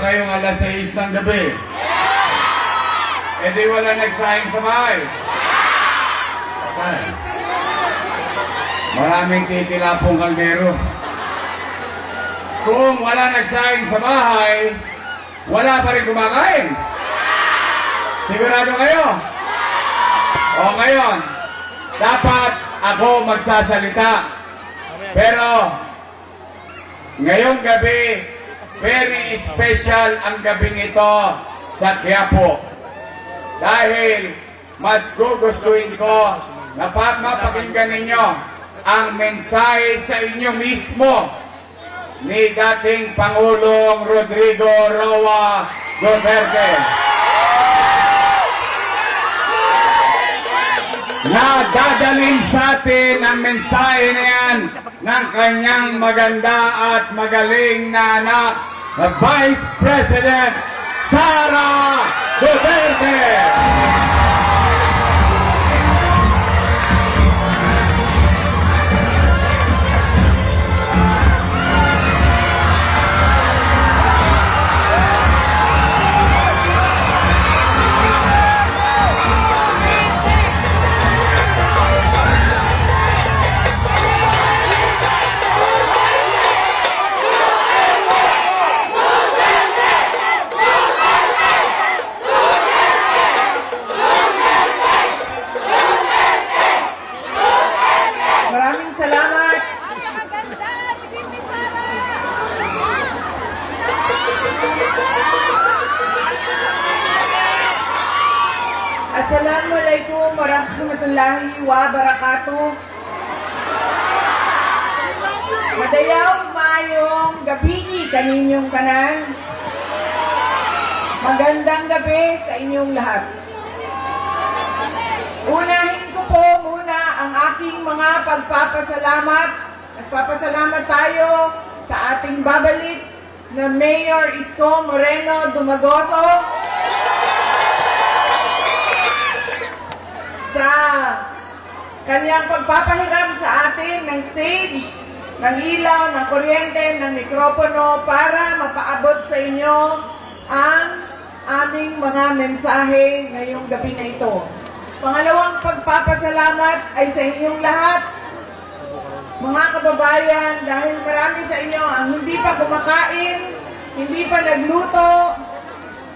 ngayong alas 6 ng gabi? E di wala nagsahing sa bahay. Patay. Maraming titilapong kaldero. Kung wala nagsahing sa bahay, wala pa rin kumakain. Sigurado kayo? O ngayon, dapat ako magsasalita. Pero, ngayong gabi, very special ang gabing ito sa Quiapo. Dahil mas gugustuhin ko na mapakinggan ninyo ang mensahe sa inyo mismo ni dating Pangulong Rodrigo Roa Duterte. Na dadalhin sa atin ang mensahe na yan ng kanyang maganda at magaling na anak na Vice President Sara Duterte. Assalamualaikum warahmatullahi wabarakatuh. Madayaw mayong gabi kaninyong kanan. Magandang gabi sa inyong lahat. Unahin ko po muna ang aking mga pagpapasalamat. Nagpapasalamat tayo sa ating babalik na Mayor Isko Moreno Dumagoso sa kanyang pagpapahiram sa atin ng stage, ng ilaw, ng kuryente, ng mikropono para mapaabot sa inyo ang aming mga mensahe ngayong gabi na ito. Pangalawang pagpapasalamat ay sa inyong lahat, mga kababayan, dahil marami sa inyo ang hindi pa kumakain, hindi pa nagluto,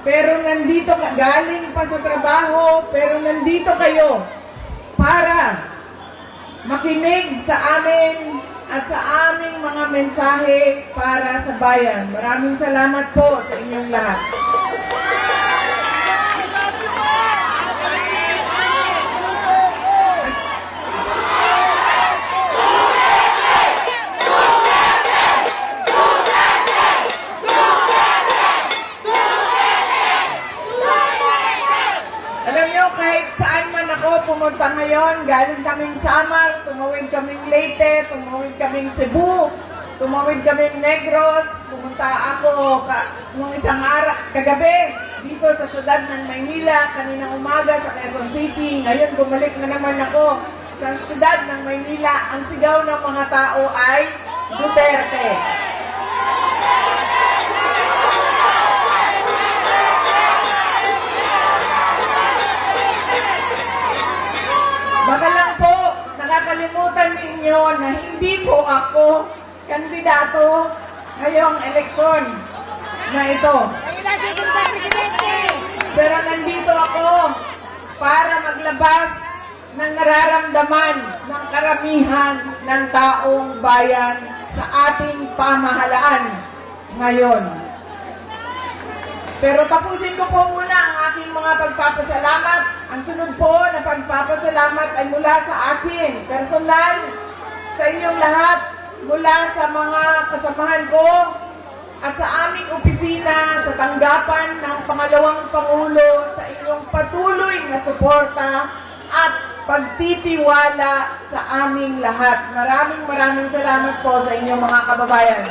pero nandito galing pa sa trabaho, pero nandito kayo para makinig sa amin at sa aming mga mensahe para sa bayan. Maraming salamat po sa inyong lahat. Pumunta ngayon, galing kaming Samar, tumawid kaming Leyte, tumawid kaming Cebu, tumawid kaming Negros, pumunta ako nung isang kagabi dito sa syudad ng Maynila, kaninang umaga sa Quezon City. Ngayon bumalik na naman ako sa syudad ng Maynila. Ang sigaw ng mga tao ay Duterte. Baka lang po, nakakalimutan ninyo na hindi po ako kandidato ngayong eleksyon na ito. Pero nandito ako para maglabas ng nararamdaman ng karamihan ng taong bayan sa ating pamahalaan ngayon. Pero tapusin ko po muna ang aking mga pagpapasalamat. Ang sunod po na pagpapasalamat ay mula sa akin, personal, sa inyong lahat, mula sa mga kasamahan ko at sa aming opisina sa tanggapan ng pangalawang Pangulo sa inyong patuloy na suporta at pagtitiwala sa aming lahat. Maraming salamat po sa inyong mga kababayan.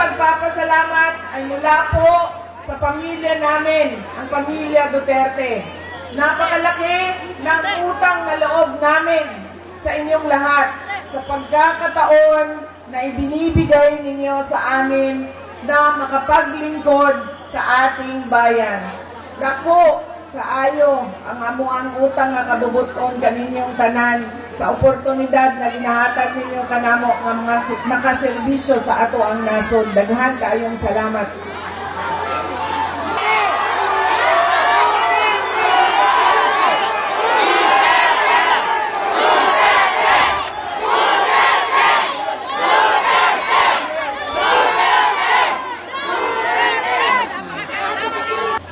Pagpapasalamat ay mula po sa pamilya namin, ang pamilya Duterte. Napakalaki ng utang na loob namin sa inyong lahat, sa pagkakataon na ibinibigay ninyo sa amin na makapaglingkod sa ating bayan. Dako, kaayo, ang amuang utang nga kabubuton kaninyong tanan sa oportunidad na ginahatag ninyo kanamo nga mga makaserbisyo sa ato ang nasod. Daghan kaayong salamat.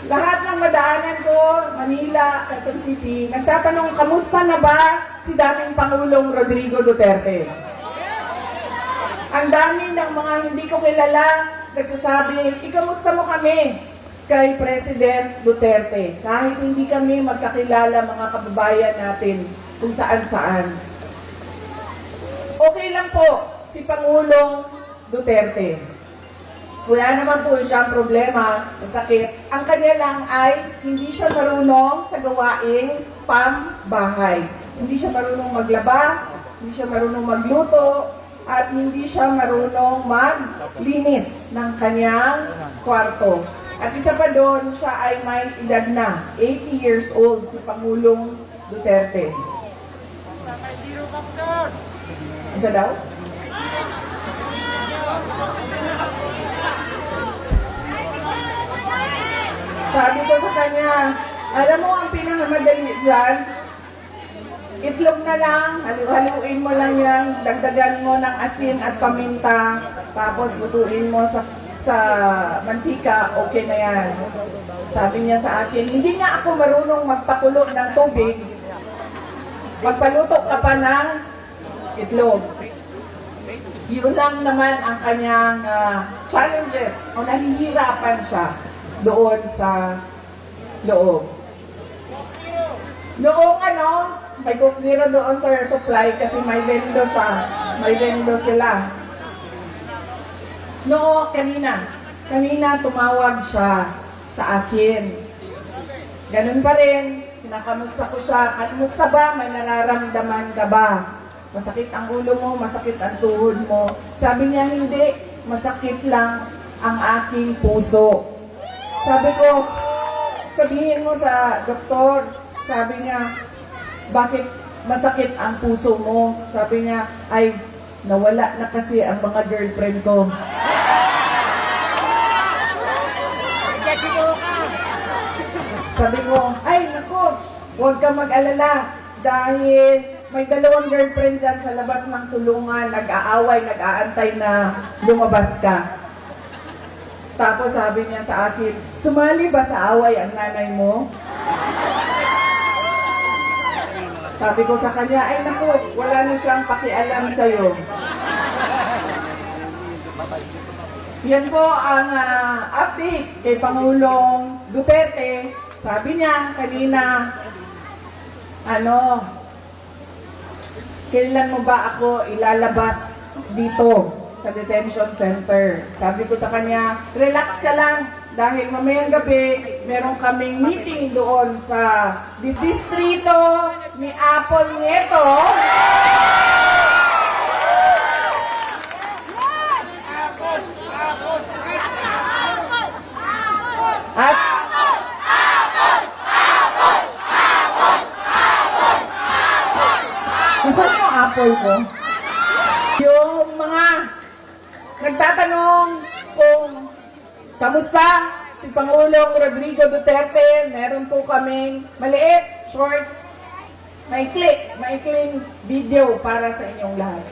Lahat ng madaanan ko, Manila, Quezon City, nagtatanong, kamusta na ba si daming Pangulong Rodrigo Duterte? Ang dami ng mga hindi ko kilala nagsasabi, ikamusta mo kami kay President Duterte? Kahit hindi kami magkakilala mga kababayan natin kung saan-saan. Okay lang po si Pangulong Duterte. Wala naman po siyang problema sa sakit. Ang kanya lang ay hindi siya marunong sa gawaing pambahay. Hindi siya marunong maglaba, hindi siya marunong magluto, at hindi siya marunong maglinis ng kanyang kwarto. At isa pa doon, siya ay may edad na, 80 years old, si Pangulong Duterte. Ano siya daw? Sabi ko sa kanya, alam mo ang pinakamadali dyan, itlog na lang, haluin mo lang yan, dagdagan mo ng asin at paminta, tapos lutuin mo sa mantika, okay na yan. Sabi niya sa akin, hindi nga ako marunong magpakulo ng tubig, magpaluto ka pa ng itlog. Yun lang naman ang kanyang challenges, o nahihirapan siya doon sa loob. Noong may Coke Zero doon sa supply kasi may vendo siya. May vendo sila. Kanina tumawag siya sa akin. Ganun pa rin, kinakamusta ko siya. Kamusta ba? May nararamdaman ka ba? Masakit ang ulo mo, masakit ang tuhod mo. Sabi niya, hindi. Masakit lang ang aking puso. Sabi ko, sabihin mo sa doktor, sabi niya, bakit masakit ang puso mo? Sabi niya, ay, nawala na kasi ang mga girlfriend ko. Sabi ko, ay, naku, huwag ka mag-alala dahil may 2 girlfriend dyan sa labas ng tulungan, nag-aaway, nag-aantay na lumabas ka. Tapos sabi niya sa akin, sumali ba sa away ang nanay mo? Sabi ko sa kanya, ay naku, wala na siyang pakialam sa'yo. Yan po ang update kay Pangulong Duterte. Sabi niya kanina, kailan mo ba ako ilalabas dito sa detention center? Sabi ko sa kanya, relax ka lang dahil mamayang gabi meron kaming meeting doon sa distrito ni Apple Nieto. At nasaan yung apple ko? Yung mga nagtatanong kung kamusta si Pangulong Rodrigo Duterte, meron po kaming maliit, short, maikling video para sa inyong lahat.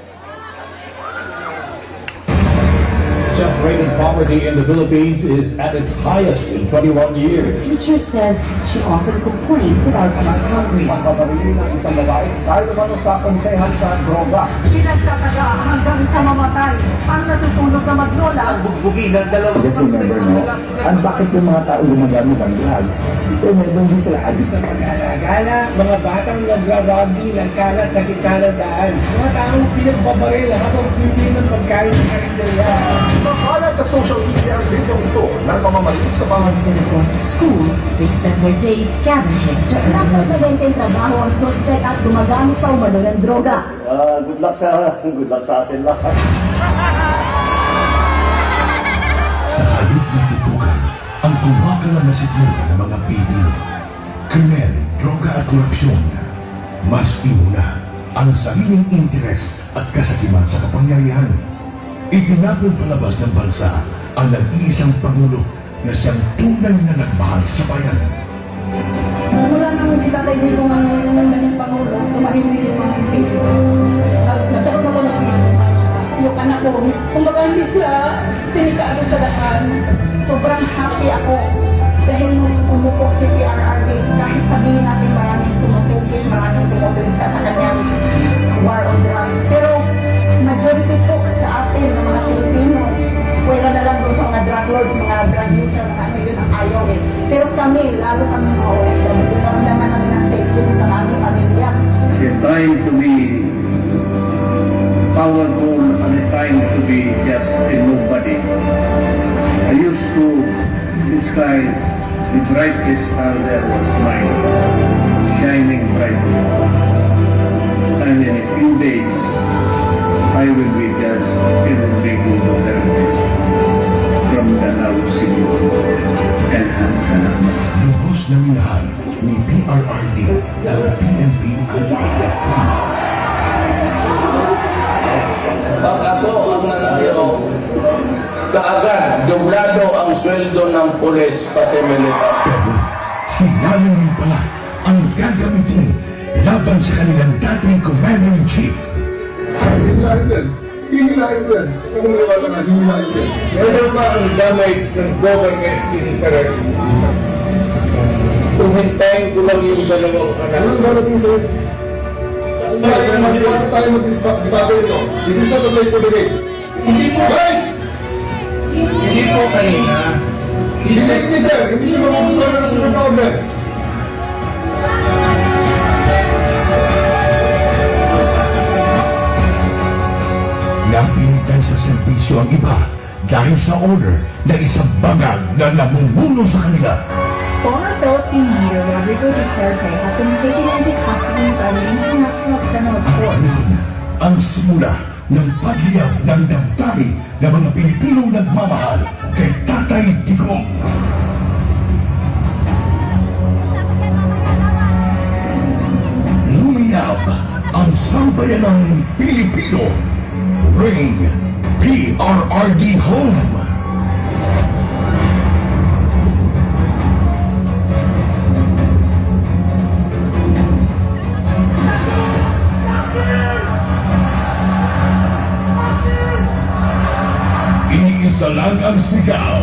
Death rate in poverty in the Philippines is at its highest in 21 years. Teacher says she often complains about being hungry. Mapapabili ng isang babae dahil naman sa konsehan sa droga. Pinagtataga hanggang sa mamatay ang natutulog na maglola. Bugbugin ng dalawang Just remember, no? At bakit yung mga tao gumagamit ng drugs? Ito, meron din sila addict na Gala, mga batang nagra-rugby, nagkalat sa gitna ng daan. Mga taong pinagbabaril habang pili ng pagkain sa karinderya. Kalat Sa social media ang video ito ng pamamalit sa pamamalit. Instead of going to school, they spend their days scavenging. Napapagenteng trabaho ang suspect at gumagamit pa umano ng droga. Good luck sa atin lahat. Sa halip na tutukan ang kumakalam na sikmura ng mga Pilipino. Krimen, droga at korupsyon. Mas inuna ang sariling interes at kasakiman sa kapangyarihan. Itinapon palabas ng bansa ang nag-iisang Pangulo na siyang tunay na nagmahal sa bayan. Mula nang si Tatay Digong ang naging Pangulo, tumahimik yung mga Pilipino. Nagkaroon ako ng isip. Yung anak ko, kumbaga hindi sila sinikado sa daan. Sobrang happy ako. Dahil nung umupo si PRRD, kahit sabihin natin maraming tumutugis, maraming tumutugis sa kanyang war on drugs. Pero majority po sa atin ng mga Pilipino, wala na lang doon sa mga drug lords, mga drug user, mga ano yun ang ayaw eh. Pero kami, lalo kami mga OFW, naman namin ang safety sa aming pamilya. They're trying to be powerful and they're trying to be just a nobody. I used to describe the brightest star there was mine, shining bright. And in a few days, I will be just a Rodrigo Duterte from Danao City. And salamat. Lubos na minahal ni PRRD ang PNP at AFP. Pag ako ang nanalo, kaagad dublado ang sweldo ng pulis pati militar. Pero sinabi rin pala ang gagamitin laban sa kanilang dating Commander-in-Chief. Hihilahin din. Hihilahin din. Kung maniwala na, hihilahin din. Ano ba ang damage ng government interest? Tumintayin ko lang yung dalawang anak. Anong darating sa'yo? Tayo mag-debate ito. This is not the place for debate. Hindi po, Guys! hindi po kanina. Hindi, sir. Hindi nyo magugustuhan na nasunod na order. Napilitan sa serbisyo ang iba dahil sa order na isang bangag na namumuno sa kanila. Former Philippine leader Rodrigo Duterte has been taken into custody by the International Criminal Ang Court. yun ang simula ng pagliyab ng damdamin ng mga Pilipinong nagmamahal kay Tatay Digong. Lumiyab ang sambayanang Pilipino. Bring PRRD home. Iisa lang ang sigaw.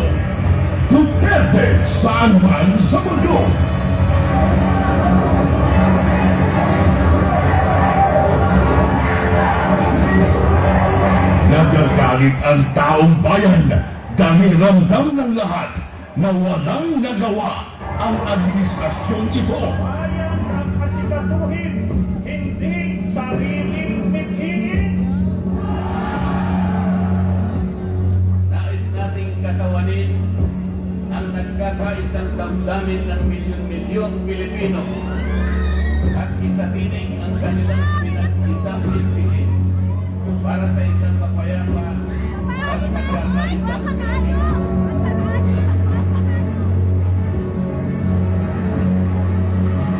Duterte saan man sa mundo. Nagagalit ang taong bayan dahil ramdam ng lahat na walang nagawa ang administrasyong ito. Asikasuhin, hindi sariling mithiin. Nais nating katawanin ang nagkakaisang damdamin ng milyon-milyong Pilipino at isatinig ang kanilang pinag-isang pilipinin para sa isang mapayapa at nagkakaisang Pilipino.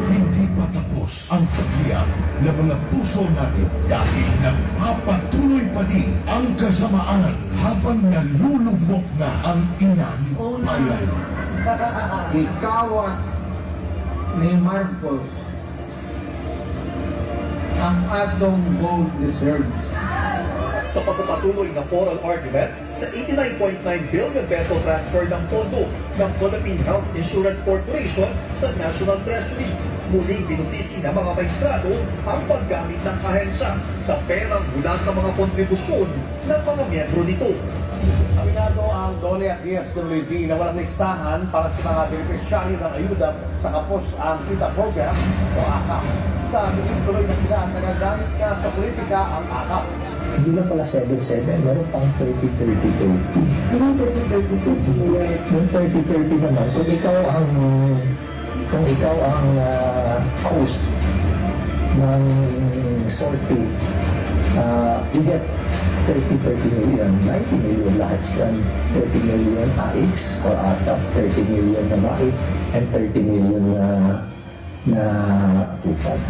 Hindi pa tapos ang pagliyab ng mga puso natin dahil nagpapatuloy pa din ang kasamaan habang nalulugmok na ang inang bayan. Ikaw at ni Marcos ang atong vote deserves. Sa pagpapatuloy ng oral arguments sa 89.9 billion peso transfer ng pondo ng Philippine Health Insurance Corporation sa National Treasury. Muling binusisi ng mga maestrado ang paggamit ng ahensya sa perang mula sa mga kontribusyon ng mga miyembro nito. Aminado ang Dole Aquillas WD na walang listahan para sa mga beneficiary ng ayuda sa kapos ang kita program o AKAP. Sa tuloy na sila ang nagagamit ka sa politika ang AKAP. Hindi na pala 7-7, meron pang 30-30-30. Yung 30-30 million. Yung 30-30 naman, kung ikaw ang host ng sortie, you get 30 million, 90 million lahat yan. 30 million AX or ATAP, 30 million na MAIC, and 30 million na tupad.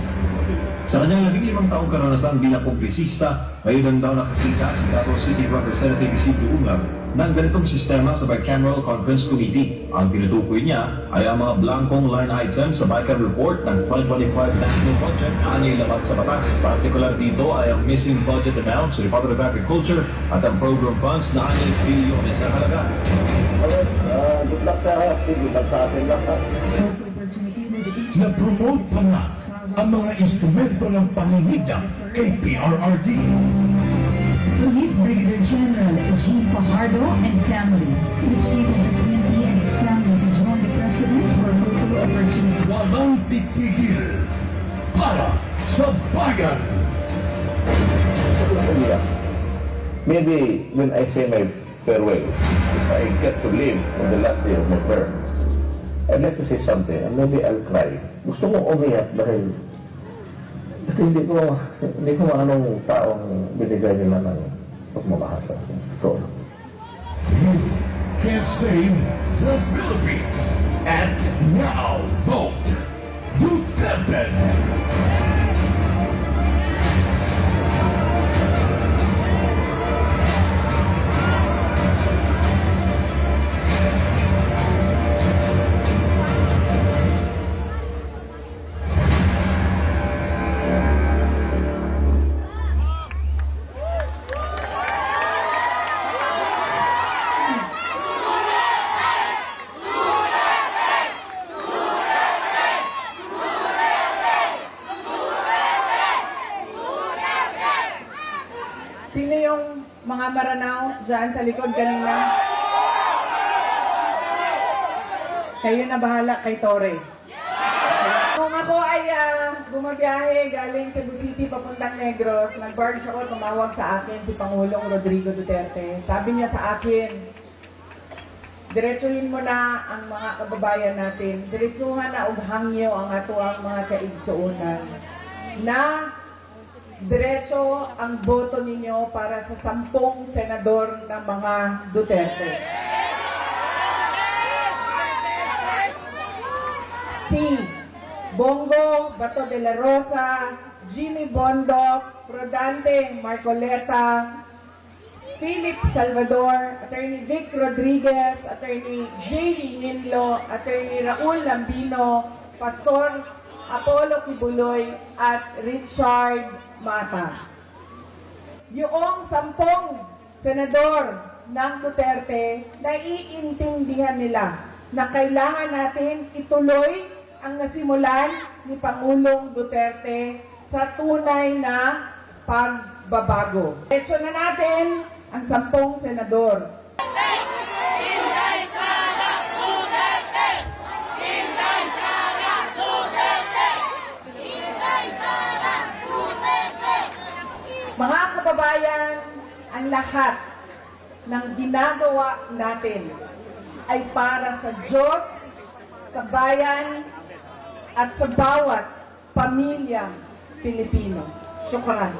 Sa kanyang 15 taong karanasan bilang publisista, ngayon daw nakakita si Davao City Representative Isidro Ungar ng ganitong sistema sa Bicameral Conference Committee. Ang pinutukoy niya ay ang mga blankong line items sa Bicam Report ng 2025 National Budget na nilapat sa batas. Partikular dito ay ang missing budget amounts sa Department of Agriculture at ang program funds na 1 bilyones sa halaga. Good luck sa atin lahat. Na-promote pa nga ang mga instrumento ng panginigda kay PRRD. Police Brigadier General G. Fajardo and family, the Chief of the Community and his family to join the President for a multiple opportunity. Walang titigil para sa bayan. Maybe when I say my farewell, if I get to live on the last day of my term, I'd like to say something, and maybe I'll cry. Gusto kong umiyak dahil hindi ko anong taong binigay nila ng pagmamahal sa akin. So, You can save the Philippines. And now vote Duterte. Sino yung mga maranaw dyan sa likod kanina? Kayo na bahala kay Tore. Kung ako ay bumabiyahe galing Cebu City papuntang Negros, nag-barge ako, tumawag sa akin si Pangulong Rodrigo Duterte. Sabi niya sa akin, diretsuhin mo na ang mga kababayan natin. Diretsuhan na hangyo ang ato ang mga kaigsuunan. Na diretso ang boto ninyo para sa 10 senador ng mga Duterte. Si Bongo Bato de la Rosa, Jimmy Bondoc, Rodante Marcoleta, Philip Salvador, Attorney Vic Rodriguez, Attorney J. Hinlo, Attorney Raul Lambino, Pastor Apollo Kibuloy, at Richard Mata. Yung 10 senador ng Duterte, naiintindihan nila na kailangan natin ituloy ang nasimulan ni Pangulong Duterte sa tunay na pagbabago. Diretso na natin ang 10 senador. Mga kababayan, ang lahat ng ginagawa natin ay para sa Diyos, sa bayan, at sa bawat pamilya Pilipino. Syukran.